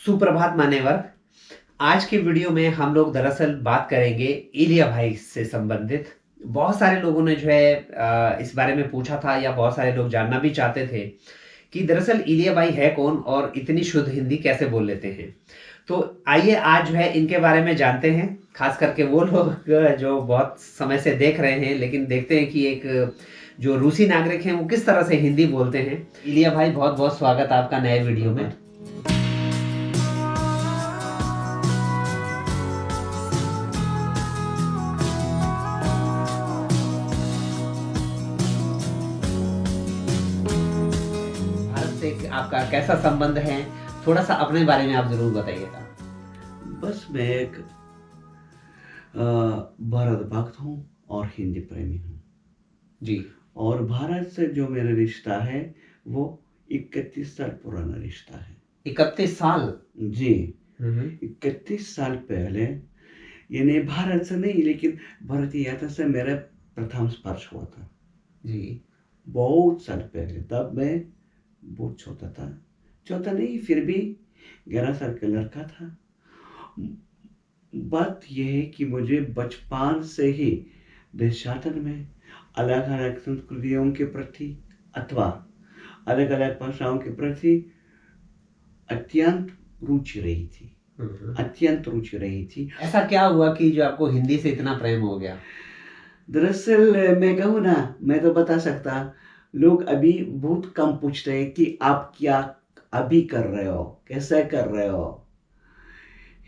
सुप्रभात मान्यवर। आज की वीडियो में हम लोग दरअसल बात करेंगे इलिया भाई से संबंधित। बहुत सारे लोगों ने जो है इस बारे में पूछा था या बहुत सारे लोग जानना भी चाहते थे कि दरअसल इलिया भाई है कौन और इतनी शुद्ध हिंदी कैसे बोल लेते हैं। तो आइए आज जो है इनके बारे में जानते हैं, खास करके वो लोग जो बहुत समय से देख रहे हैं, लेकिन देखते हैं कि एक जो रूसी नागरिक हैं वो किस तरह से हिंदी बोलते हैं। इलिया भाई, बहुत बहुत स्वागत आपका नए वीडियो में। भारत से आपका कैसा संबंध है, थोड़ा सा अपने बारे में आप जरूर बताइएगा। बस मैं एक भारत भक्त हूँ और हिंदी प्रेमी हूँ जी। और भारत से जो मेरा रिश्ता है वो 31 साल पुराना रिश्ता है। 31 साल? जी। 31 साल पहले, यानी भारत से नहीं लेकिन भारतीय यात्रा से मेरा प्रथम स्पर्श हुआ था जी। बहुत साल पहले। तब मैं बहुत छोटा नहीं, फिर भी 11 साल का लड़का था। बात यह है कि मुझे बचपन से ही देशाटन में अलग अलग संस्कृतियों के प्रति अथवा अलग अलग भाषाओं के प्रति अत्यंत रुचि रही थी। ऐसा क्या हुआ कि जो आपको हिंदी से इतना प्रेम हो गया? दरअसल मैं कहूँ ना, मैं तो बता सकता। लोग अभी बहुत कम पूछते हैं कि आप क्या अभी कर रहे हो, कैसे कर रहे हो,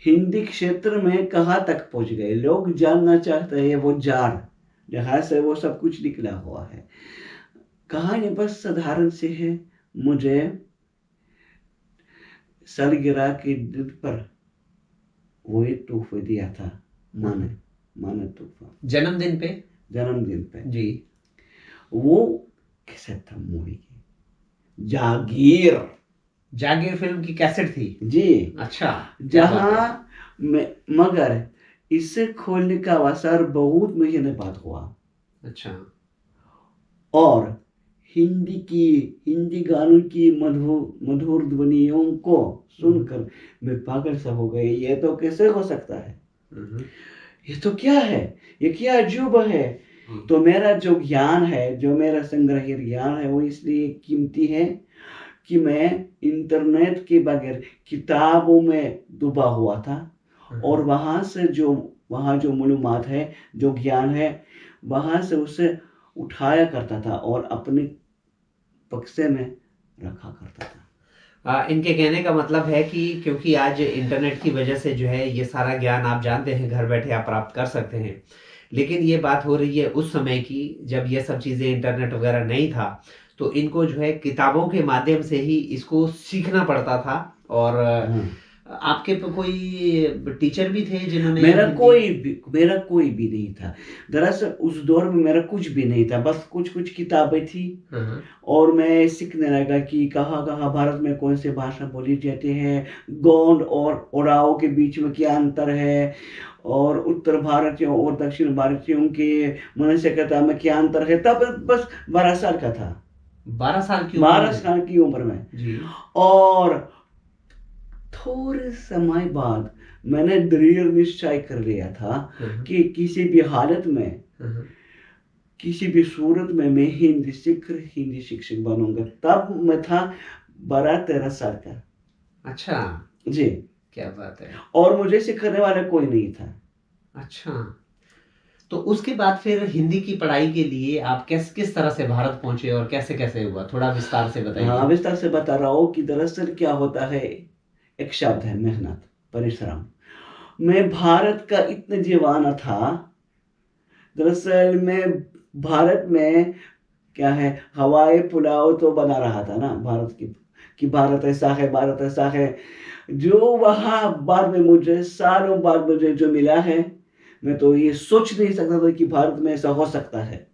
हिंदी क्षेत्र में कहाँ तक पहुंच गए। लोग जानना चाहते हैं वो जार जहाँ से वो सब कुछ निकला हुआ है। कहानी बस साधारण सी है। मुझे सालगिरह के दिन पर वो एक तोहफा दिया था, माना तोहफा, जन्मदिन पे जी। वो कैसेट था मूवी की, जागीर फिल्म की कैसेट थी जी। अच्छा। जहाँ मगर इसे खोलने का अवसर बहुत महीने बाद हुआ। अच्छा। और हिंदी गानों की मधुर ध्वनियों को सुनकर मैं पागल सा हो गई। ये तो कैसे हो सकता है, ये तो क्या है, ये क्या अजूबा है। तो मेरा जो ज्ञान है, जो मेरा संग्रहित ज्ञान है, वो इसलिए कीमती है कि मैं इंटरनेट के बगैर किताबों में डूबा हुआ था और वहाँ जो मालूमात है, जो ज्ञान है, वहाँ से उसे उठाया करता था और अपने बक्से में रखा करता था। इनके कहने का मतलब है कि क्योंकि आज इंटरनेट की वजह से जो है ये सारा ज्ञान आप जानते हैं, घर बैठे आप प्राप्त कर सकते हैं, लेकिन ये बात हो रही है उस समय की जब ये सब चीज़ें इंटरनेट वगैरह नहीं था। तो इनको जो है किताबों के माध्यम से ही इसको सीखना पड़ता था। और आपके कोई टीचर भी थे जिन्होंने? मेरा कोई भी नहीं था। दरअसल उस दौर में मेरा कुछ भी नहीं था, बस कुछ किताबें थी। और मैं सीखने लगा कि कहाँ भारत में कौन सी भाषा बोली जाती है, गोंड और ओराओं के बीच में क्या अंतर है, और उत्तर भारतीयों और दक्षिण भारतीयों के मानसिकता में क्या अंतर है। तब बस 12 साल का था। 12 साल की उम्र में जी। और थोड़े समय बाद मैंने दृढ़ निश्चय कर लिया था कि किसी भी हालत में, किसी भी सूरत में मैं हिंदी शिक्षक बनूंगा। तब मैं था 12-13 साल का। अच्छा जी, क्या बात है। और मुझे सिखाने वाला कोई नहीं था। अच्छा, तो उसके बाद फिर हिंदी की पढ़ाई के लिए आप किस तरह से भारत पहुंचे और कैसे हुआ, थोड़ा विस्तार से बताइए। हाँ, विस्तार से बता रहा हूँ कि दरअसल क्या होता है। एक शब्द है मेहनत, परिश्रम। मैं भारत का इतना दीवाना था। दरअसल मैं भारत में क्या है, हवाई पुलाव तो बना रहा था ना भारत की, कि भारत ऐसा है। जो वहाँ बाद में मुझे, सालों बाद मुझे जो मिला है, मैं तो ये सोच नहीं सकता था कि भारत में ऐसा हो सकता है।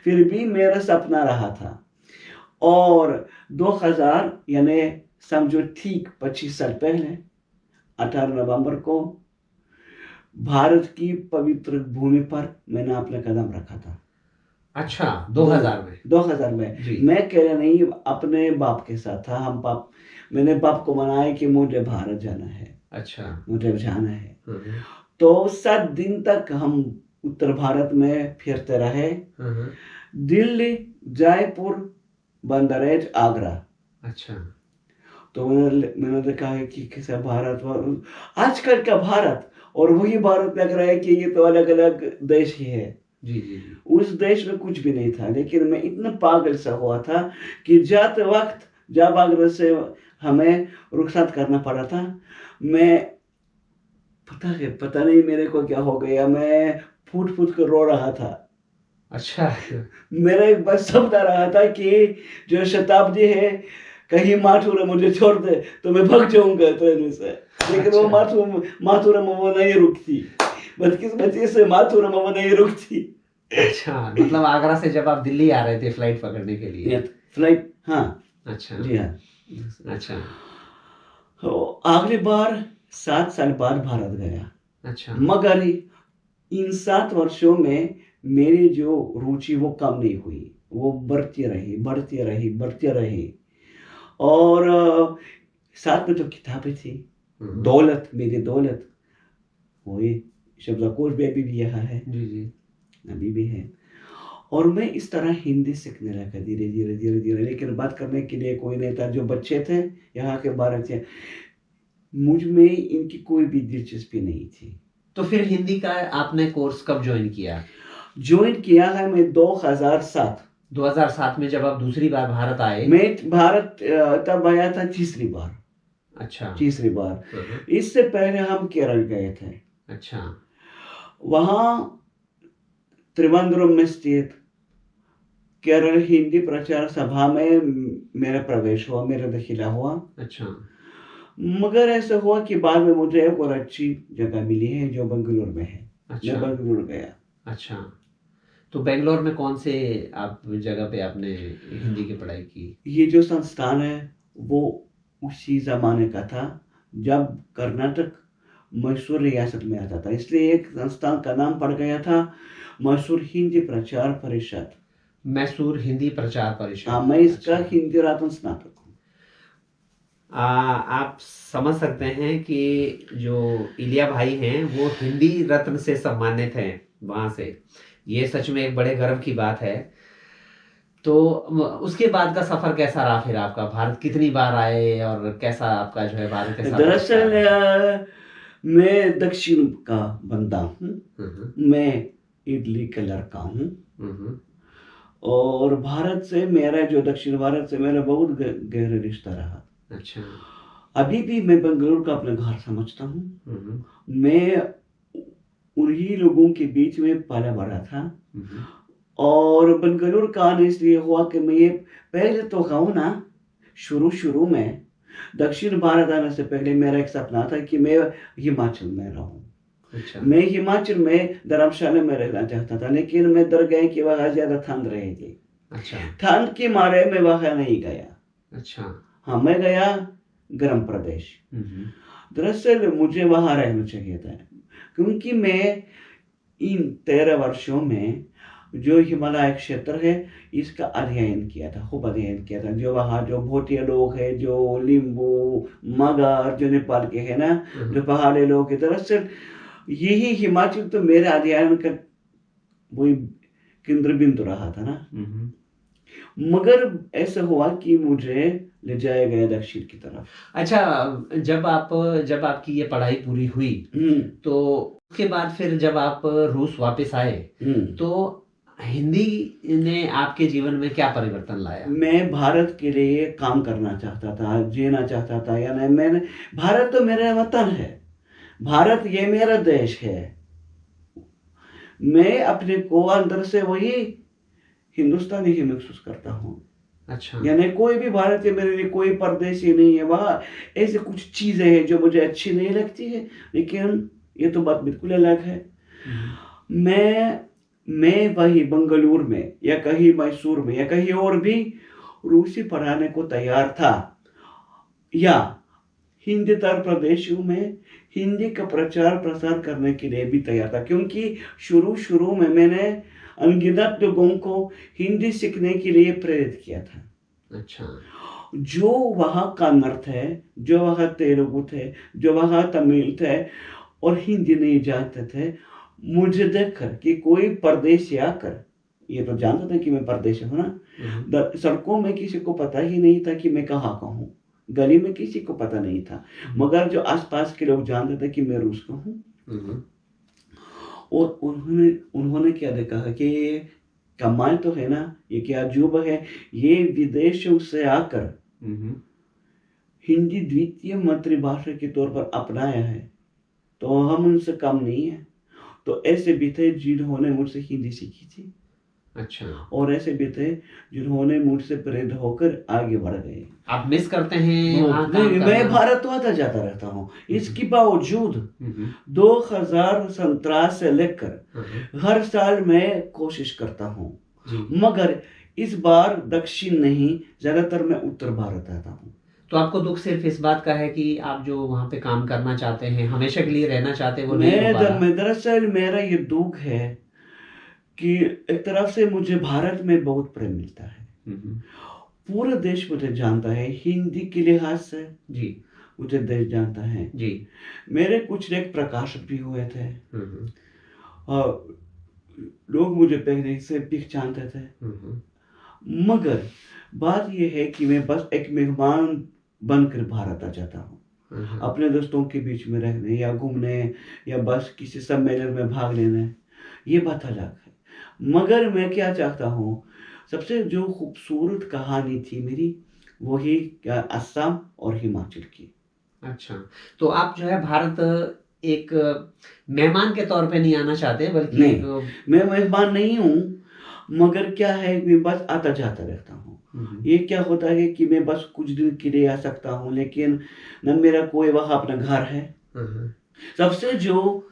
फिर भी मेरा सपना रहा था। और 2000 यानी समझो ठीक 25 साल पहले 18 नवंबर को भारत की पवित्र भूमि पर मैंने अपना कदम रखा था। अच्छा, 2000 में? 2000 में जी। मैं अकेला नहीं, अपने बाप के साथ था। मैंने बाप को मनाया कि मुझे भारत जाना है, अच्छा। मुझे जाना है। हुँ, हुँ। तो 7 दिन तक हम उत्तर भारत में फिरते रहे। हुँ, हुँ। दिल्ली, जयपुर, बंदरेज, आगरा। अच्छा। तो मैंने देखा है कि कैसा भारत आजकल का भारत और वही भारत लग रहा है कि ये तो अलग अलग देश ही है। जी, जी, जी। उस देश में कुछ भी नहीं था, लेकिन मैं इतना पागल सा हुआ था कि जाते वक्त जब आगरा से हमें रुखसत करना पड़ा था, मैं पता नहीं मेरे को क्या हो गया, मैं फूट फूट कर रो रहा था। अच्छा। मेरा एक बस सपना रहा था कि जो शताब्दी है, कहीं माथुर मुझे छोड़ दे तो मैं भाग जाऊंगा ट्रेन से, लेकिन वो अच्छा। माथुर वो नहीं रुकती, बदकिस्मती से माथुर वो नहीं रुकती। अच्छा, मतलब आगरा से जब आप दिल्ली आ रहे थे फ्लाइट पकड़ने के लिए? फ्लाइट, हाँ। अच्छा। जी हाँ। अच्छा। तो आखिरी बार 7 साल बाद भारत गया, अच्छा। मगर इन 7 वर्षों में मेरी जो रुचि वो कम नहीं हुई, वो बढ़ती रही, बढ़ती रही, बढ़ती रही। और साथ में जो किताबें थी, हुँ, हुँ। दौलत, मेरी दौलत, वही शब्दकोश भी अभी भी यहाँ है, जी, जी। अभी भी है। और मैं इस तरह हिंदी सीखने लगा धीरे धीरे धीरे धीरे, लेकिन बात करने के लिए कोई नहीं था। जो बच्चे थे यहाँ के 12 थे, मुझ में इनकी कोई भी दिलचस्पी नहीं थी। तो फिर हिंदी का आपने कोर्स कब जॉइन किया? ज्वाइन किया है मैं 2007। 2007 में जब आप दूसरी बार भारत आए? मैं भारत तब आया था तीसरी बार। अच्छा। तीसरी बार। हुँ, हुँ। इससे पहले हम केरल गए थे। अच्छा। वहाँ त्रिवेंद्रम में स्थित केरल हिंदी प्रचार सभा में मेरा प्रवेश हुआ, मेरा दाखिला हुआ। अच्छा। मगर ऐसा हुआ कि बाद में मुझे एक और अच्छी जगह मिली है जो बेंगलुरु में है। अच्छा। मैं बेंगलुरु गया। अच्छा। तो बैंगलोर में कौन से आप जगह पे आपने हिंदी की पढ़ाई की? ये जो संस्थान है वो उसी जमाने का था जब कर्नाटक मैसूर रियासत में आता था, इसलिए एक संस्थान का नाम पड़ गया था मैसूर हिंदी प्रचार परिषद। मैसूर हिंदी प्रचार हाँ, परिषद। मैं इसका अच्छा। हिंदी रत्न स्नातक हूँ। आप समझ सकते हैं कि जो इलिया भाई हैं वो हिंदी रत्न से सम्मानित हैं वहाँ से। ये सच में एक बड़े गर्व की बात है। तो उसके बाद का सफर कैसा रहा फिर आपका? भारत कितनी बार आए और कैसा आपका जो है भारत के साथ रिश्ता दरअसल रहा? मैं दक्षिण का बंदा हूँ। हम्म। मैं इडली का लड़का हूँ। हम्म। और भारत से मेरा जो दक्षिण भारत से मेरा बहुत गहरा रिश्ता रहा। अच्छा। अभी भी मैं बेंगलुरु का अपना घर समझता हूँ। हम्म। मैं उन्हीं लोगों के बीच में पला बड़ा था। हम्म। और बेंगलुरु का आना इसलिए हुआ कि मैं ये पहले तो कहूँ ना, शुरू शुरू में दक्षिण भारत आने से पहले मेरा एक सपना था कि मैं हिमाचल में रहूं। अच्छा। मैं हिमाचल में धर्मशाला में रहना चाहता था, लेकिन मैं डर गया कि वहाँ ज्यादा ठंड रहेगी। अच्छा। ठंड के मारे मैं वहाँ नहीं गया। अच्छा। हाँ, मैं गया गर्म प्रदेश। हम्म। दरअसल मुझे वहाँ रहना चाहिए था, क्योंकि मैं इन 13 वर्षों में जो हिमालय क्षेत्र है इसका अध्ययन किया था, खूब अध्ययन किया था। जो वहाँ जो भोटिया लोग हैं, जो लिम्बू, मगर, जो नेपाल के है ना, जो पहाड़ी लोग हैं, दरअसल यही हिमाचल तो मेरे अध्ययन का वही केंद्र बिंदु रहा था ना। मगर ऐसा हुआ कि मुझे ले जाया गया दक्षिण की तरफ। अच्छा, जब आपकी ये पढ़ाई पूरी हुई तो उसके बाद फिर जब आप रूस वापस आए तो हिंदी ने आपके जीवन में क्या परिवर्तन लाया? मैं भारत के लिए काम करना चाहता था, जीना चाहता था। यानी मैंने, भारत तो मेरा वतन है, भारत ये मेरा देश है। मैं अपने को अंदर से वही हिंदुस्तानी ही महसूस करता हूँ। अच्छा। यानी कोई भी भारतीय मेरे लिए कोई परदेशी नहीं है। वहाँ ऐसे कुछ चीजें हैं जो मुझे अच्छी नहीं लगती है, लेकिन ये तो बात बिल्कुल अलग है। मैं वही बेंगलुरु में या कहीं मैसूर में या कहीं और भी रूसी पढ़ाने को तैयार था, या हिंदी तर प्रदेशों में हिंदी का प्रचार प्रसार करने के लिए भी तैयार था। क्योंकि शुरू शुरू में मैंने अनगिनत लोगों को हिंदी सीखने के लिए प्रेरित किया था। अच्छा। जो वहाँ कन्नड़ थे, जो वहाँ तेलुगु थे, जो वहाँ तमिल थे और हिंदी नहीं जानते थे, मुझे देखकर कि कोई परदेशी आकर, ये तो जानते थे कि मैं परदेशी हूँ ना, सड़कों में किसी को पता ही नहीं था कि मैं कहाँ का हूँ, गली में किसी को पता नहीं था, मगर जो आसपास के लोग जानते थे कि मैं रूस का हूँ। और उन्होंने क्या देखा कि ये कमाल तो है ना, ये क्या अजूब है, ये विदेशों से आकर हिंदी द्वितीय मातृभाषा के तौर पर अपनाया है, तो हम उनसे कम नहीं है। तो ऐसे भी थे जिन्होंने मुझसे हिंदी सीखी थी। अच्छा। और ऐसे भी थे जिन्होंने मुझसे प्रेरित होकर आगे बढ़ गए। आप मिस करते हैं वहाँ काम नहीं, मैं करना? भारत तो आता जाता रहता हूँ, इसके बावजूद 2017 से लेकर हर साल मैं कोशिश करता हूँ, मगर इस बार दक्षिण नहीं, ज्यादातर मैं उत्तर भारत आता हूँ। तो आपको दुख सिर्फ इस बात का है कि आप जो वहाँ पे काम करना चाहते हैं, हमेशा के लिए रहना चाहते हैं, वो नहीं हो पा रहा? दरअसल मेरा ये दुख है कि एक तरफ से मुझे भारत में बहुत प्रेम मिलता है, पूरा देश मुझे जानता है, हिंदी के लिहाज से जी मुझे देश जानता है जी। मेरे कुछ लेख प्रकाशित भी हुए थे और लोग मुझे पहले से पहचानते थे, मगर बात यह है कि मैं बस एक मेहमान बनकर भारत आ जाता हूँ, अपने दोस्तों के बीच में रहने या घूमने या बस किसी सम्मेलन में भाग लेने, ये बात अलग है। मगर मैं क्या चाहता हूँ, सबसे जो खूबसूरत कहानी थी मेरी, वही असम और हिमाचल की। अच्छा, तो आप जो है भारत एक मेहमान के तौर पे नहीं आना चाहते, बल्कि नहीं, मैं मेहमान नहीं हूँ, मगर क्या है मैं बस आता जाता रहता हूँ। ये क्या होता है कि मैं बस कुछ दिन के लिए आ सकता हूँ, लेकिन न मेरा कोई वहाँ अपना घर है। सबसे जो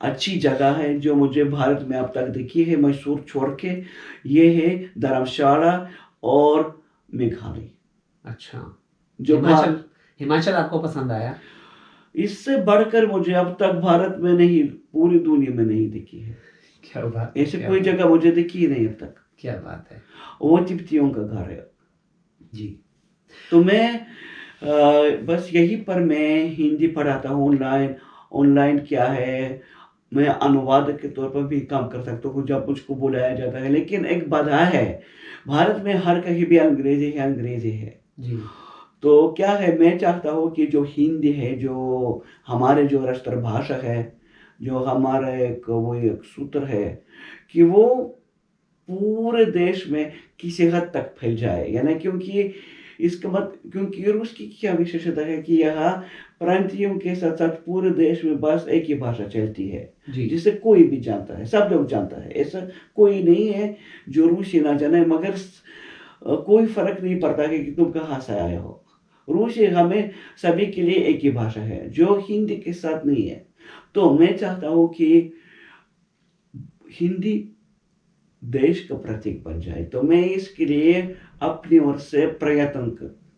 अच्छी जगह है जो मुझे भारत में अब तक दिखी है मैसूर छोड़ के, ये है धर्मशाला और मेघालय। अच्छा, जो हिमाचल आपको पसंद आया? इससे बढ़कर मुझे अब तक भारत में नहीं, पूरी दुनिया में नहीं दिखी है। क्या बात, ऐसे कोई जगह मुझे दिखी ही नहीं अब तक। क्या बात है। वो तिब्बतियों का घर है जी। तो मैं बस यही पर मैं हिंदी पढ़ाता हूँ ऑनलाइन क्या है, मैं अनुवादक के तौर पर भी काम कर सकता हूँ जब मुझको बुलाया जाता है, लेकिन एक बाधा है, भारत में हर कहीं भी अंग्रेजी है जी। तो क्या है, मैं चाहता हूँ कि जो हिंदी है, जो हमारे जो राष्ट्रभाषा है, जो हमारा एक वो एक सूत्र है, कि वो पूरे देश में किसी हद तक फैल जाए, यानी क्योंकि रूस की क्या विशेषता है कि यहाँ प्रांतीयों के साथ साथ पूरे देश में बस एक ही भाषा चलती है जिसे कोई भी जानता है, सब लोग जानता है, ऐसा कोई नहीं है जो रूसी ना जाने, मगर कोई फर्क नहीं पड़ता कि तुम कहाँ से आए हो, रूसी हमें सभी के लिए एक ही भाषा है जो हिंदी के साथ नहीं है। तो मैं चाहता हूँ कि हिंदी देश का प्रतीक बन जाए, तो मैं इसके लिए अपनी ओर से प्रयत्न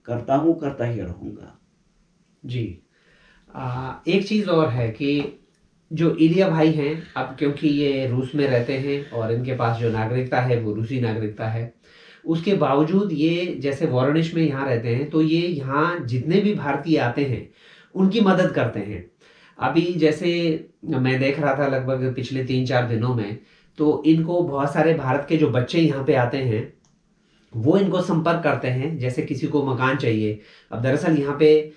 करता ही रहूंगा जी। एक चीज़ और है कि जो इलिया भाई हैं, अब क्योंकि ये रूस में रहते हैं और इनके पास जो नागरिकता है वो रूसी नागरिकता है, उसके बावजूद ये जैसे वाराणसी में यहाँ रहते हैं, तो ये यहाँ जितने भी भारतीय आते हैं उनकी मदद करते हैं। अभी जैसे मैं देख रहा था लगभग पिछले 3-4 दिनों में, तो इनको बहुत सारे भारत के जो बच्चे यहाँ पे आते हैं वो इनको संपर्क करते हैं, जैसे किसी को मकान चाहिए। अब दरअसल यहाँ पे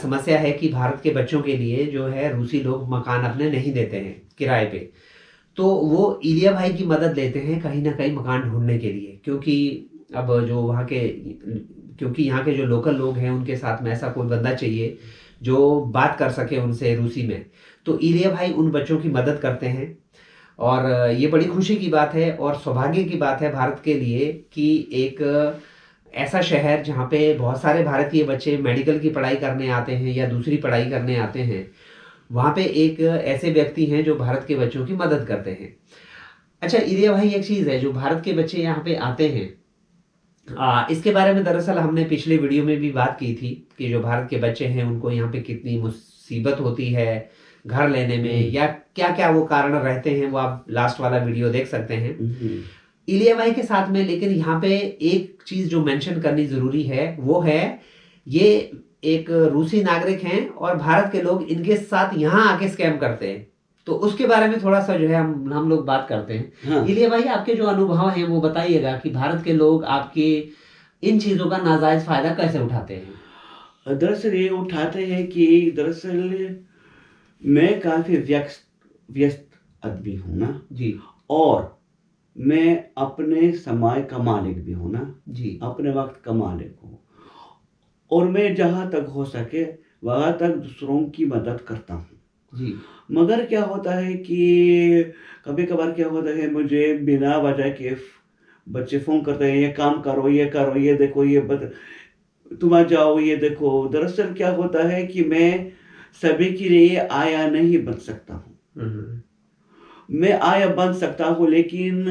समस्या है कि भारत के बच्चों के लिए जो है रूसी लोग मकान अपने नहीं देते हैं किराए पे, तो वो इलिया भाई की मदद लेते हैं कहीं ना कहीं मकान ढूंढने के लिए, क्योंकि अब जो वहाँ के, क्योंकि यहाँ के जो लोकल लोग हैं उनके साथ में ऐसा कोई बंदा चाहिए जो बात कर सके उनसे रूसी में, तो इलिया भाई उन बच्चों की मदद करते हैं। और ये बड़ी खुशी की बात है और सौभाग्य की बात है भारत के लिए कि एक ऐसा शहर जहाँ पे बहुत सारे भारतीय बच्चे मेडिकल की पढ़ाई करने आते हैं या दूसरी पढ़ाई करने आते हैं, वहाँ पे एक ऐसे व्यक्ति हैं जो भारत के बच्चों की मदद करते हैं। अच्छा इलिया भाई, एक चीज़ है, जो भारत के बच्चे यहाँ पे आते हैं, इसके बारे में दरअसल हमने पिछले वीडियो में भी बात की थी कि जो भारत के बच्चे हैं उनको यहाँ पे कितनी मुसीबत होती है घर लेने में, या क्या क्या वो कारण रहते हैं, वो आप लास्ट वाला वीडियो देख सकते हैं इलिया भाई के साथ में। लेकिन यहाँ पे एक चीज जो मेंशन करनी जरूरी है वो है, ये एक रूसी नागरिक हैं और भारत के लोग इनके साथ यहाँ आके स्कैम करते हैं, तो उसके बारे में थोड़ा सा जो है हम लोग बात करते हैं। हाँ। इलिया भाई, आपके जो अनुभव हैं वो बताइएगा कि भारत के लोग आपके इन चीजों का नाजायज फायदा कैसे उठाते हैं। दरअसल ये उठाते हैं कि दरअसल मैं काफी व्यस्त आदमी हूँ ना जी और मैं अपने समय का मालिक भी हूँ ना जी, अपने वक्त का मालिक हूँ और मैं जहाँ तक हो सके वहाँ तक दूसरों की मदद करता हूँ जी मगर क्या होता है कि कभी कभार क्या होता है मुझे बिना वजह के बच्चे फोन करते हैं, ये काम करो, ये करो, ये देखो, तुम आ जाओ, ये देखो। दरअसल क्या होता है कि मैं सभी के लिए आया नहीं बन सकता हूँ। मैं आया बन सकता हूँ लेकिन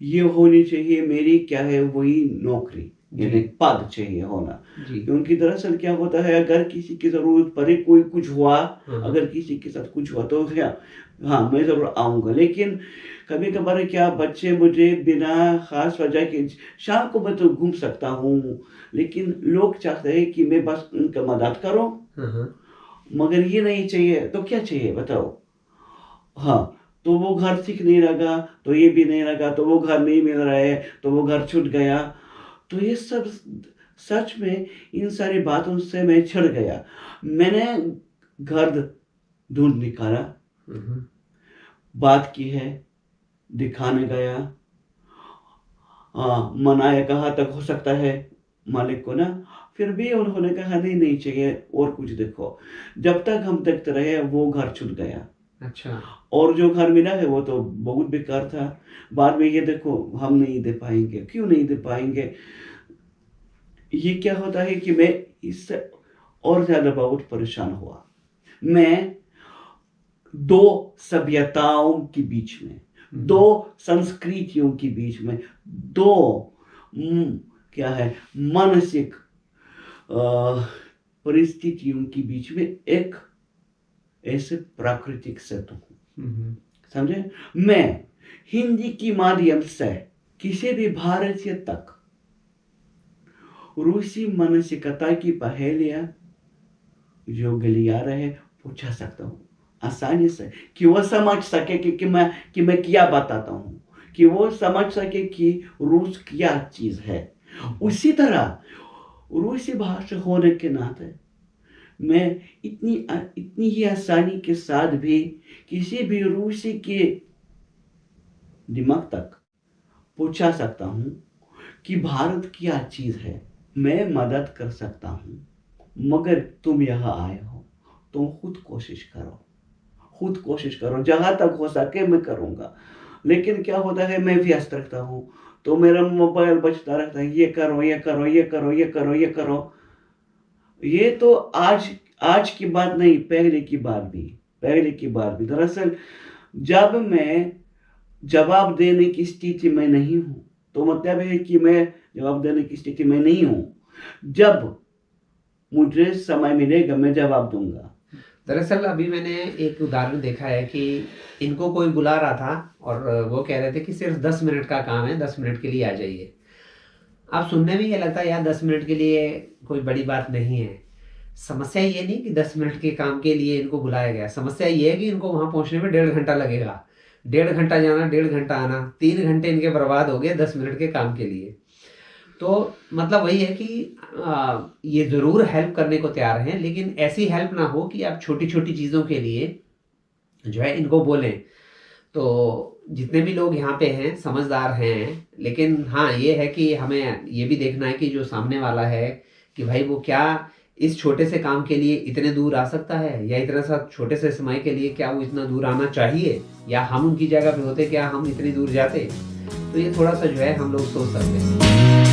ये होनी चाहिए मेरी क्या है वही नौकरी, यानी पद चाहिए होना। क्योंकि दरअसल क्या होता है अगर किसी की जरूरत पड़े, कोई कुछ हुआ, अगर किसी के साथ कुछ हुआ तो क्या, हाँ मैं जरूर आऊंगा। लेकिन कभी कभार क्या बच्चे मुझे बिना खास वजह के, शाम को मैं तो घूम सकता हूँ लेकिन लोग चाहते हैं कि मैं बस उनका मदद करूं, मगर ये नहीं चाहिए तो क्या चाहिए बताओ। हाँ, तो वो घर ठीक नहीं लगा तो ये भी नहीं लगा, तो वो घर नहीं मिल रहा है तो वो घर छूट गया। तो ये सब सच में इन सारी बातों से मैं छिड़ गया। मैंने घर ढूंढ निकाला, बात की है, दिखाने गया, मनाया, कहा तक हो सकता है मालिक को ना, फिर भी उन्होंने कहा नहीं चाहिए और कुछ देखो। जब तक हम देखते रहे वो घर छूट गया। अच्छा। और जो घर मिला है वो तो बहुत बेकार था। बाद में ये देखो हम नहीं दे पाएंगे, क्यों नहीं दे पाएंगे। ये क्या होता है कि मैं इससे और ज्यादा बहुत परेशान हुआ। मैं दो सभ्यताओं के बीच में, दो संस्कृतियों के बीच में, दो क्या है मानसिक परिस्थितियों के बीच में एक ऐसे प्राकृतिक सेतु हूं। समझे। मैं हिंदी के माध्यम से किसी भी भारतीय तक रूसी मानसिकता की पहेलियां जो गलियारा है पूछा सकता हूँ आसानी से, कि वो समझ सके कि मैं क्या बताता हूँ, कि वो समझ सके कि रूस क्या चीज है। उसी तरह रूसी भाषा होने के नाते मैं इतनी ही आसानी के साथ भी किसी भी रूसी के दिमाग तक पहुंचा सकता हूं कि भारत क्या चीज है। मैं मदद कर सकता हूं, मगर तुम यहाँ आए हो, तुम खुद कोशिश करो, जहां तक हो सके मैं करूंगा। लेकिन क्या होता है मैं व्यस्त रखता हूं तो मेरा मोबाइल बजता रहता है, ये करो, ये करो, ये करो, ये करो, ये करो। ये तो आज की बात नहीं, पहले की बात भी। दरअसल जब मैं जवाब देने की स्थिति में नहीं हूं, तो मतलब है कि मैं जवाब देने की स्थिति में नहीं हूं। जब मुझे समय मिलेगा मैं जवाब दूंगा। दरअसल अभी मैंने एक उदाहरण देखा है कि इनको कोई बुला रहा था और वो कह रहे थे कि सिर्फ 10 मिनट का काम है, 10 मिनट के लिए आ जाइए। अब सुनने में ये लगता है यार 10 मिनट के लिए कोई बड़ी बात नहीं है। समस्या ये नहीं कि 10 मिनट के काम के लिए इनको बुलाया गया, समस्या ये है कि इनको वहां पहुंचने में 1.5 घंटा लगेगा। 1.5 घंटा जाना, 1.5 घंटा आना, 3 घंटे इनके बर्बाद हो गए 10 मिनट के काम के लिए। तो मतलब वही है कि ये ज़रूर हेल्प करने को तैयार हैं, लेकिन ऐसी हेल्प ना हो कि आप छोटी छोटी चीज़ों के लिए जो है इनको बोलें। तो जितने भी लोग यहाँ पे हैं समझदार हैं, लेकिन हाँ ये है कि हमें ये भी देखना है कि जो सामने वाला है कि भाई वो क्या इस छोटे से काम के लिए इतने दूर आ सकता है, या इतना सा छोटे से समय के लिए क्या वो इतना दूर आना चाहिए, या हम उनकी जगह पे होते क्या हम इतनी दूर जाते। तो ये थोड़ा सा जो है हम लोग सोच सकते हैं।